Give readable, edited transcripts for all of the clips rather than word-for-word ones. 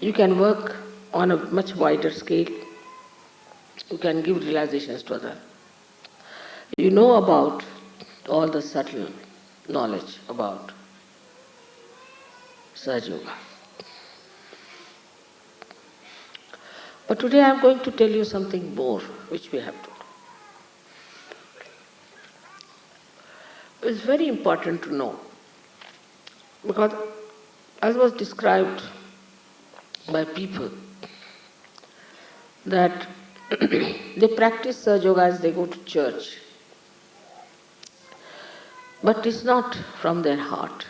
You can work on a much wider scale. You can give realizations to others. You know about all the subtle knowledge about Sahaja Yoga. But today I am going to tell you something more which we have to know. It's very important to know because, as was described by people, that they practice Sahaja Yoga as they go to church, but it's not from their heart.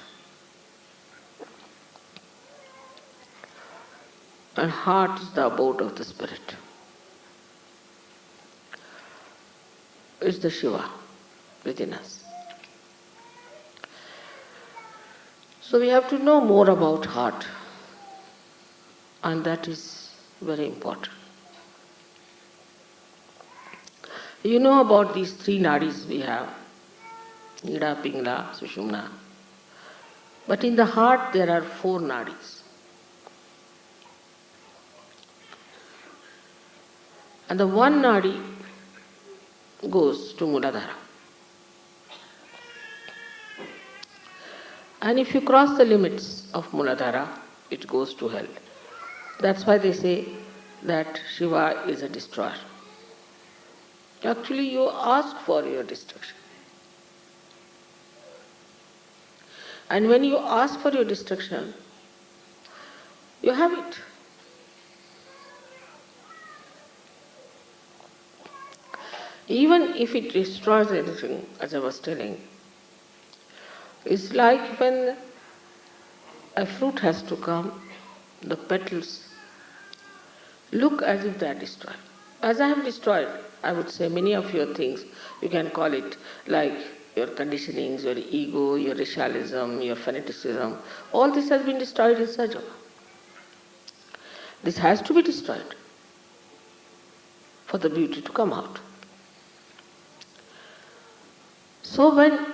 And heart is the abode of the spirit. It's the Shiva within us. So we have to know more about heart, and that is very important. You know about these three nadis we have, Ida, Pingala, Sushumna. But in the heart there are four nadis. And the one nadi goes to Muladhara. And if you cross the limits of Muladhara, it goes to hell. That's why they say that Shiva is a destroyer. Actually, you ask for your destruction. And when you ask for your destruction, you have it. Even if it destroys anything, as I was telling, it's like when a fruit has to come, the petals look as if they are destroyed. As I have destroyed, I would say, many of your things, you can call it like your conditionings, your ego, your racialism, your fanaticism, all this has been destroyed in Sahaja Yoga. This has to be destroyed for the beauty to come out. So when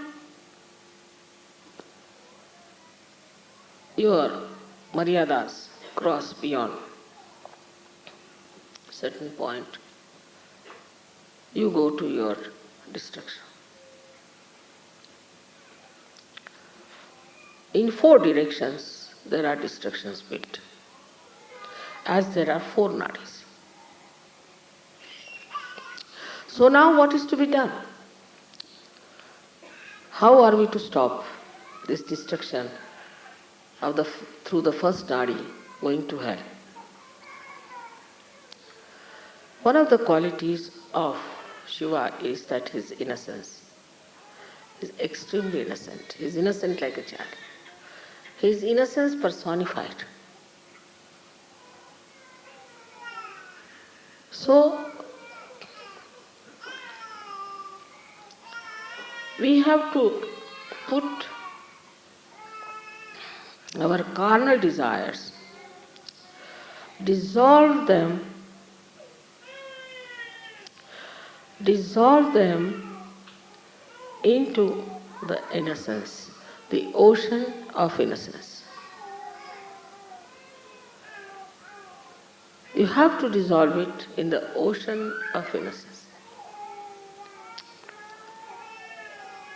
your maryadas cross beyond a certain point, you go to your destruction. In four directions there are destructions built, as there are four nadis. So now what is to be done? How are we to stop this destruction of through the first nadi going to hell? One of the qualities of Shiva is that his innocence. He is extremely innocent. He is innocent like a child. His innocence personified. So, we have to put our carnal desires, dissolve them into the innocence, the ocean of innocence. You have to dissolve it in the ocean of innocence.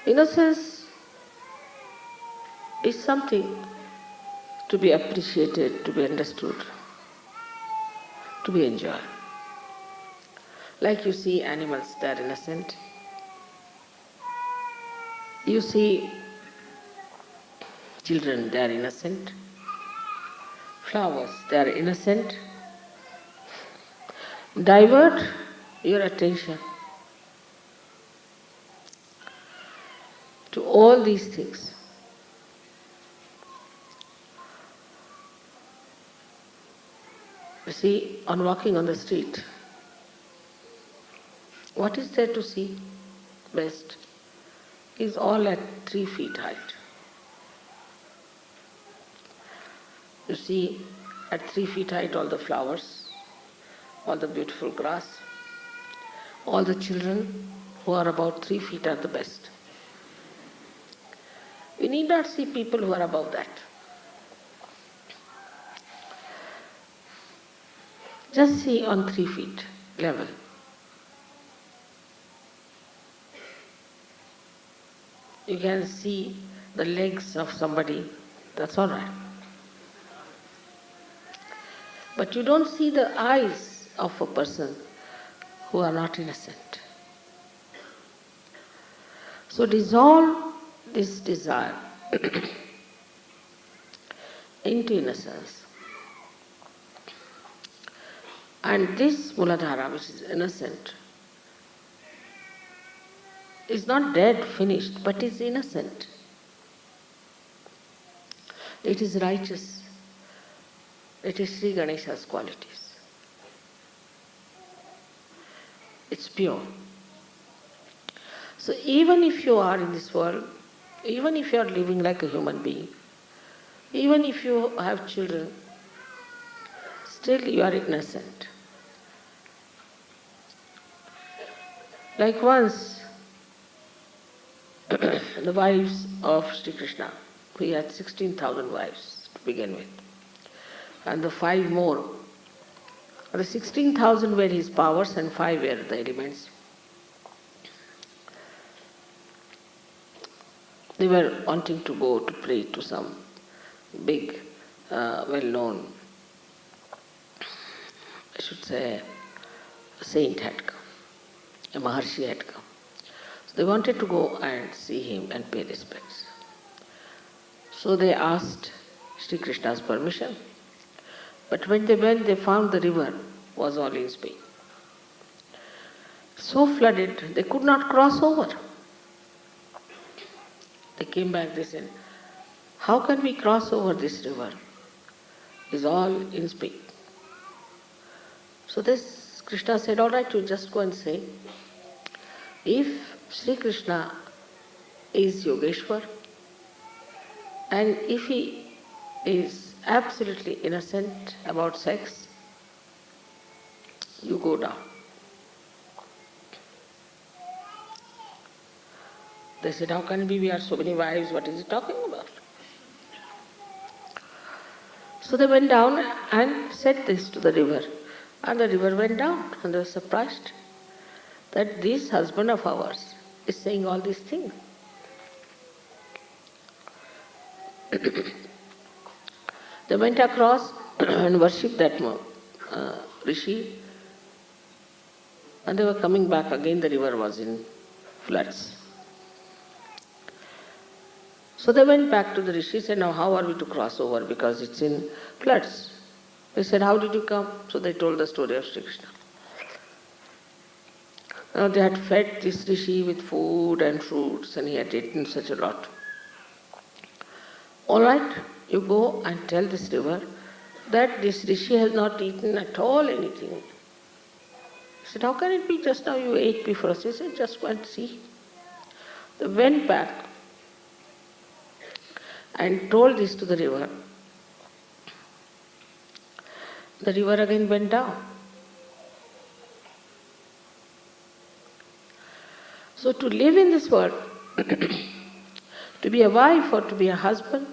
Innocence is something to be appreciated, to be understood, to be enjoyed. Like you see animals, they are innocent. You see children, they are innocent. Flowers, they are innocent. Divert your attention to all these things. You see, on walking on the street, what is there to see best is all at 3 feet height. You see at 3 feet height all the flowers, all the beautiful grass, all the children who are about 3 feet are the best. We need not see people who are above that. Just see on 3 feet level. You can see the legs of somebody, that's all right. But you don't see the eyes of a person who are not innocent. So dissolve this desire into innocence. And this Muladhara, which is innocent, is not dead, finished, but is innocent. It is righteous. It is Sri Ganesha's qualities. It's pure. So even if you are in this world, even if you are living like a human being, even if you have children, still you are innocent. Like once, the wives of Sri Krishna, he had 16,000 wives to begin with, and the 5 more. The 16,000 were his powers and 5 were the elements. They were wanting to go to pray to some big, well-known, I should say, a saint had come, a Maharshi had come. So they wanted to go and see him and pay respects. So they asked Sri Krishna's permission. But when they went, they found the river was all in speed. So flooded, they could not cross over. They came back, they said, how can we cross over this river? It's all in speed. So this Krishna said, all right, you just go and say, if Sri Krishna is Yogeshwar, and if he is absolutely innocent about sex, you go down. They said, how can we have so many wives? What is he talking about? So they went down and said this to the river. And the river went down. And they were surprised that this husband of ours is saying all these things. They went across and worshipped that rishi. And they were coming back. Again the river was in floods. So they went back to the rishi and said, now how are we to cross over because it's in floods? They said, how did you come? So they told the story of Sri Krishna. Now they had fed this rishi with food and fruits and he had eaten such a lot. All right, you go and tell this river that this rishi has not eaten at all anything. He said, how can it be just now you ate before us? He said, just go and see. They went back and told this to the river. The river again went down. So to live in this world, to be a wife or to be a husband,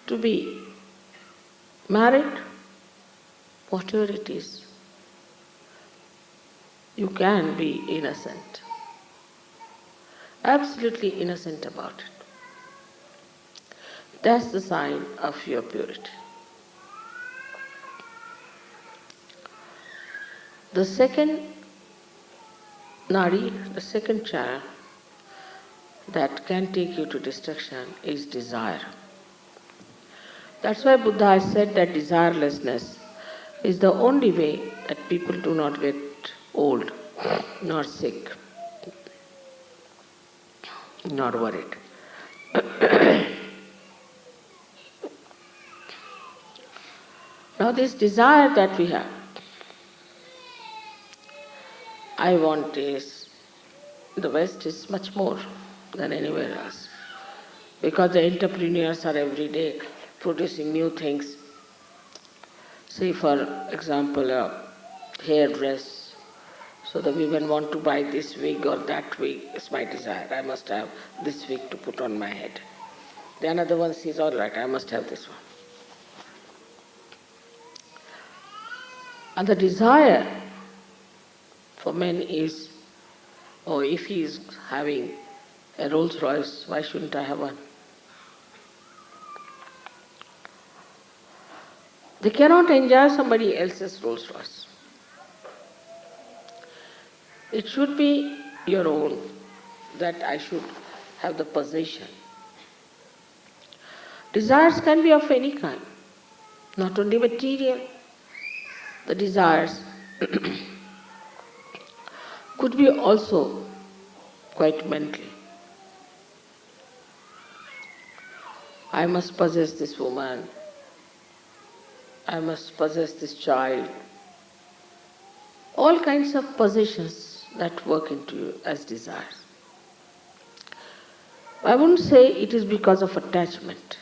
to be married, whatever it is, you can be innocent. Absolutely innocent about it. That's the sign of your purity. The second nadi, the second channel that can take you to destruction is desire. That's why Buddha has said that desirelessness is the only way that people do not get old, nor sick, nor worried. Now this desire that we have, I want this, the West is much more than anywhere else. Because the entrepreneurs are every day producing new things. Say for example, a hairdress. So the women want to buy this wig or that wig. It's my desire. I must have this wig to put on my head. The another one says, all right, I must have this one. And the desire for men is, oh, if he is having a Rolls Royce, why shouldn't I have one? They cannot enjoy somebody else's Rolls Royce. It should be your own, that I should have the possession. Desires can be of any kind, not only material. The desires could be also quite mental. I must possess this woman, I must possess this child. All kinds of possessions that work into you as desires. I wouldn't say it is because of attachment.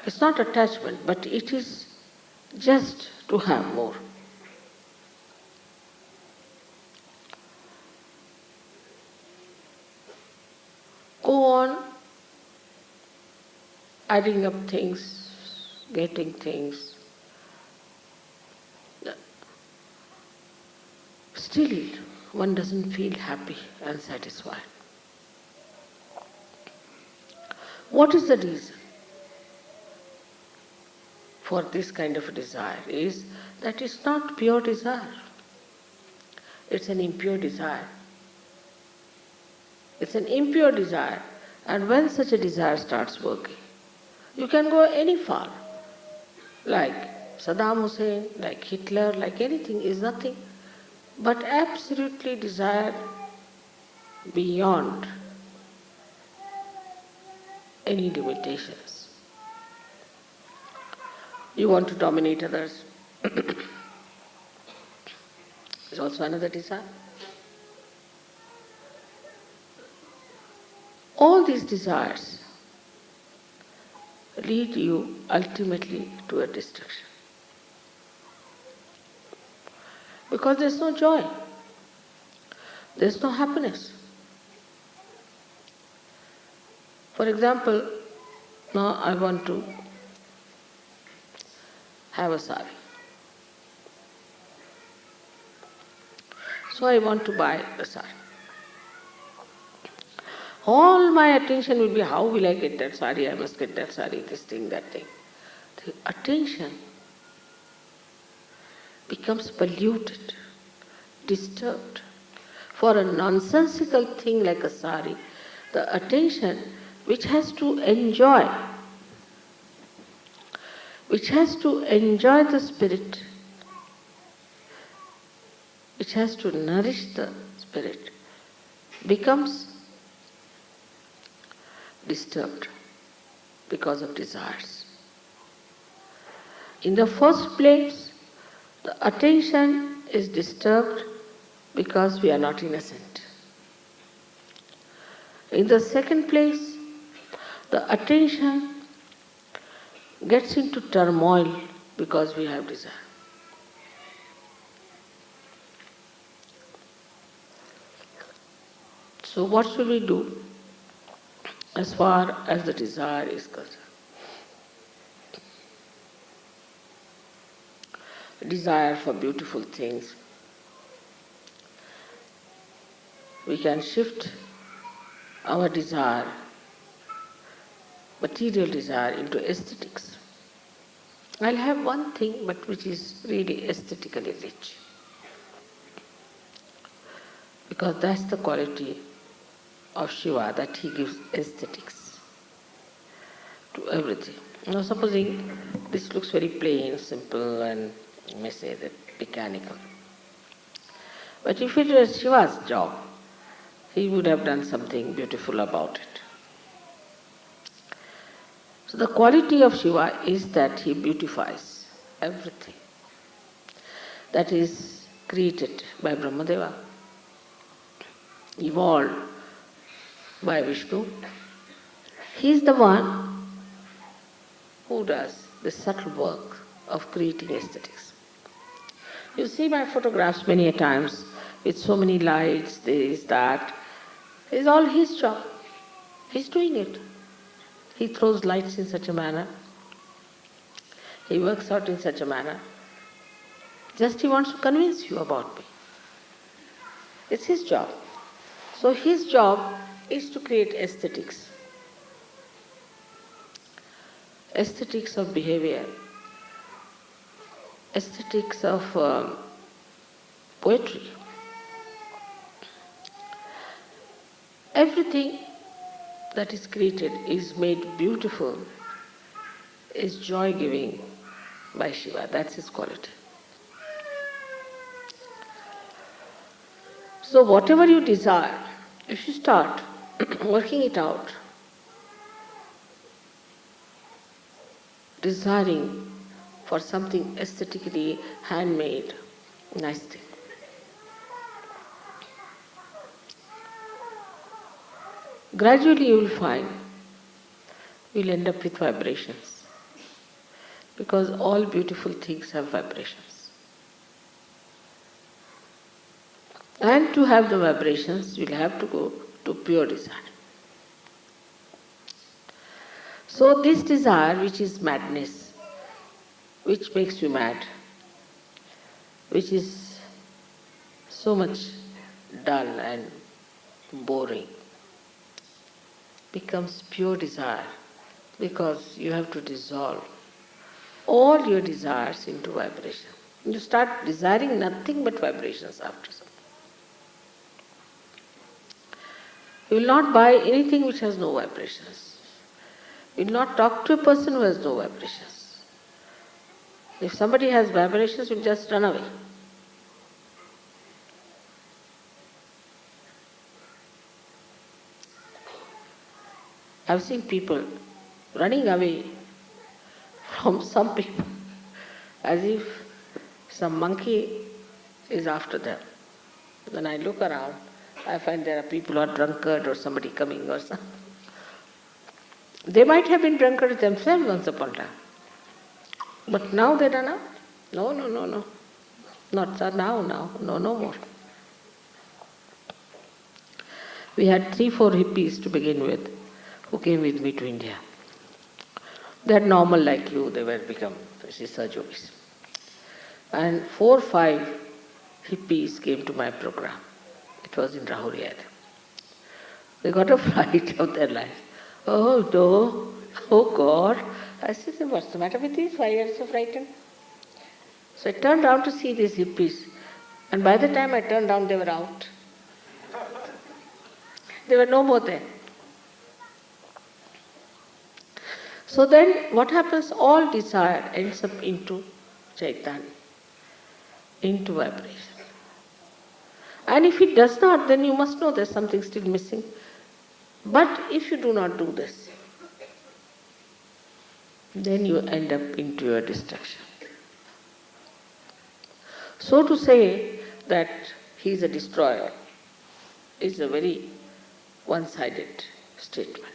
It's not attachment, but it is just to have more. Go on adding up things, getting things. Still, one doesn't feel happy and satisfied. What is the reason for this kind of a desire? Is that it's not pure desire. It's an impure desire. It's an impure desire. And when such a desire starts working, you can go any far. Like Saddam Hussein, like Hitler, like anything is nothing but absolutely desire beyond any limitations. You want to dominate others. Is also another desire. All these desires lead you ultimately to a destruction. Because there's no joy. There's no happiness. For example, now I want to have a sari. So I want to buy a sari. All my attention will be, how will I get that sari? I must get that sari, this thing, that thing. The attention becomes polluted, disturbed. For a nonsensical thing like a sari, the attention which has to enjoy the spirit, which has to nourish the spirit, becomes disturbed because of desires. In the first place, the attention is disturbed because we are not innocent. In the second place, the attention gets into turmoil because we have desire. So what should we do as far as the desire is concerned? Desire for beautiful things. We can shift our desire, material desire, into aesthetics. I'll have one thing, but which is really aesthetically rich. Because that's the quality of Shiva, that he gives aesthetics to everything. Now supposing this looks very plain, simple, and you may say that mechanical. But if it was Shiva's job, he would have done something beautiful about it. So the quality of Shiva is that he beautifies everything that is created by Brahmadeva, evolved by Vishnu. He is the one who does the subtle work of creating aesthetics. You see my photographs many a times with so many lights, this, that. It's all his job. He's doing it. He throws lights in such a manner. He works out in such a manner. Just he wants to convince you about me. It's his job. So his job is to create aesthetics. Aesthetics of behavior. Aesthetics of poetry. Everything that is created is made beautiful, is joy-giving by Shiva. That's his quality. So whatever you desire, if you start working it out, desiring for something aesthetically handmade, nice thing, gradually you will find you will end up with vibrations. Because all beautiful things have vibrations. And to have the vibrations, you will have to go to pure desire. So this desire, which is madness, which makes you mad, which is so much dull and boring, becomes pure desire because you have to dissolve all your desires into vibration. You start desiring nothing but vibrations after some. You will not buy anything which has no vibrations. You will not talk to a person who has no vibrations. If somebody has vibrations, you will just run away. I've seen people running away from some people as if some monkey is after them. When I look around, I find there are people who are drunkard or somebody coming or something. They might have been drunkards themselves once upon a time. But now they run out. No. Not now. No more. We had 3-4 hippies to begin with who came with me to India. They are normal like you, they were become research yogis. And 4-5 hippies came to my program. It was in Rahuriyat. They got a fright of their life. Oh no, oh God. I said, what's the matter with these? Why are you so frightened? So I turned around to see these hippies. And by the time I turned around, they were out. They were no more there. So then what happens? All desire ends up into Chaitanya, into vibration. And if it does not, then you must know there's something still missing. But if you do not do this, then you end up into your destruction. So to say that he is a destroyer is a very one-sided statement.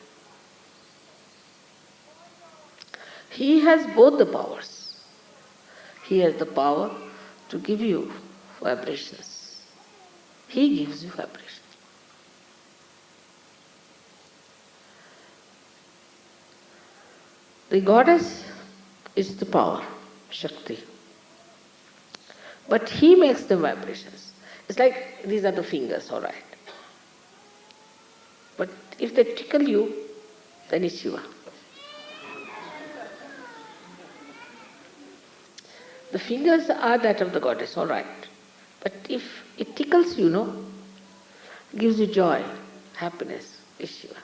He has both the powers. He has the power to give you vibrations. He gives you vibrations. The goddess is the power, Shakti. But he makes the vibrations. It's like these are the fingers, all right. But if they tickle you, then it's Shiva. The fingers are that of the goddess, all right. But if it tickles you, gives you joy, happiness, is Shiva.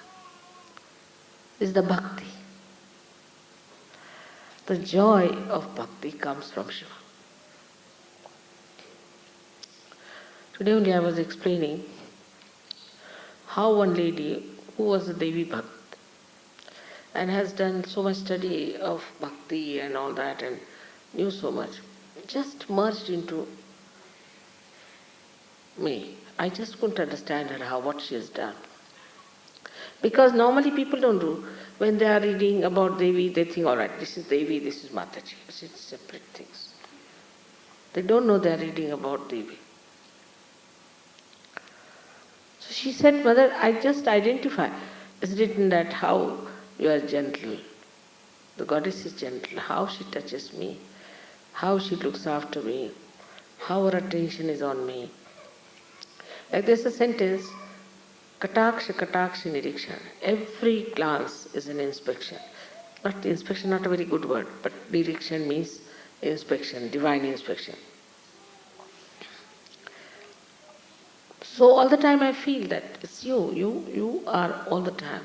Is the bhakti. The joy of bhakti comes from Shiva. Today only I was explaining how one lady who was a Devi Bhakt and has done so much study of bhakti and all that and knew so much, just merged into me. I just couldn't understand her, what she has done. Because normally people don't do. When they are reading about Devi, they think, all right, this is Devi, this is Mataji. It's separate things. They don't know they are reading about Devi. So she said, Mother, I just identify. It's written that how you are gentle, The goddess is gentle, how she touches me, how she looks after me, how her attention is on me. Like there's a sentence, Kataksha Kataksha Nirikshan. Every glance is an inspection. Not inspection, not a very good word, but Nirikshan means inspection, divine inspection. So all the time I feel that it's you are all the time.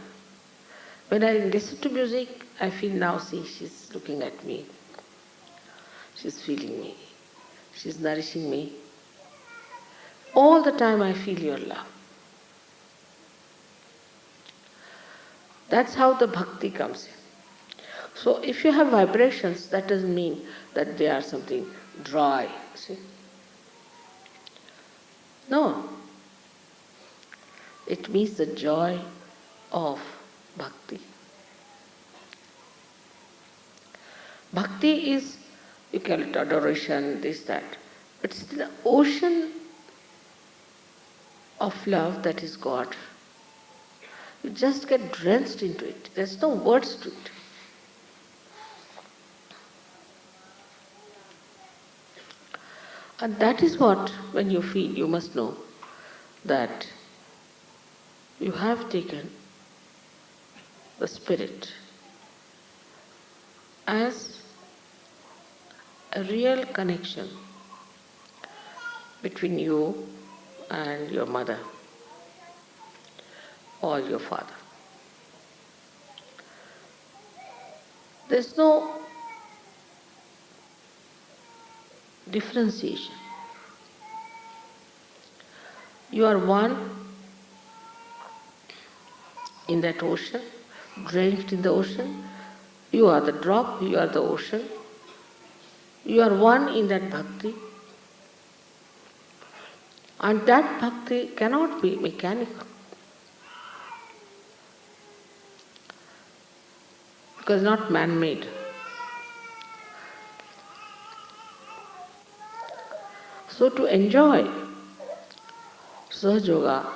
When I listen to music, I feel now, see, she's looking at me. She's feeling me. She's nourishing me. All the time I feel your love. That's how the bhakti comes in. So if you have vibrations, that doesn't mean that they are something dry. See? No. It means the joy of bhakti. Bhakti is, you call it adoration, this, that. It's the ocean of love that is God. You just get drenched into it. There's no words to it. And that is what, when you feel, you must know that you have taken the spirit as a real connection between you and your mother or your father. There's no differentiation. You are one in that ocean, drenched in the ocean. You are the drop, you are the ocean. You are one in that bhakti. And that bhakti cannot be mechanical. Because it's not man-made. So to enjoy Sahaja Yoga,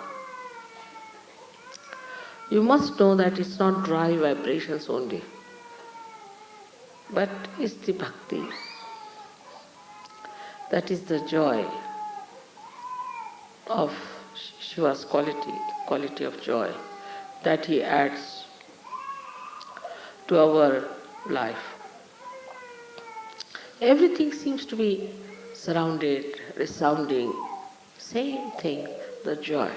you must know that it's not dry vibrations only, but it's the bhakti. That is the joy of Shiva's quality of joy, that he adds to our life. Everything seems to be surrounded, resounding, same thing, the joy.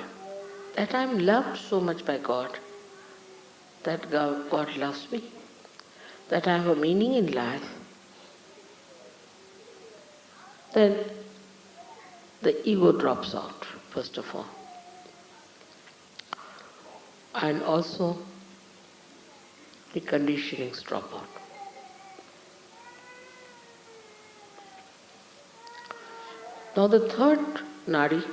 That I am loved so much by God, that God loves me, that I have a meaning in life, then the ego drops out, first of all. And also the conditionings drop out. Now the third nadi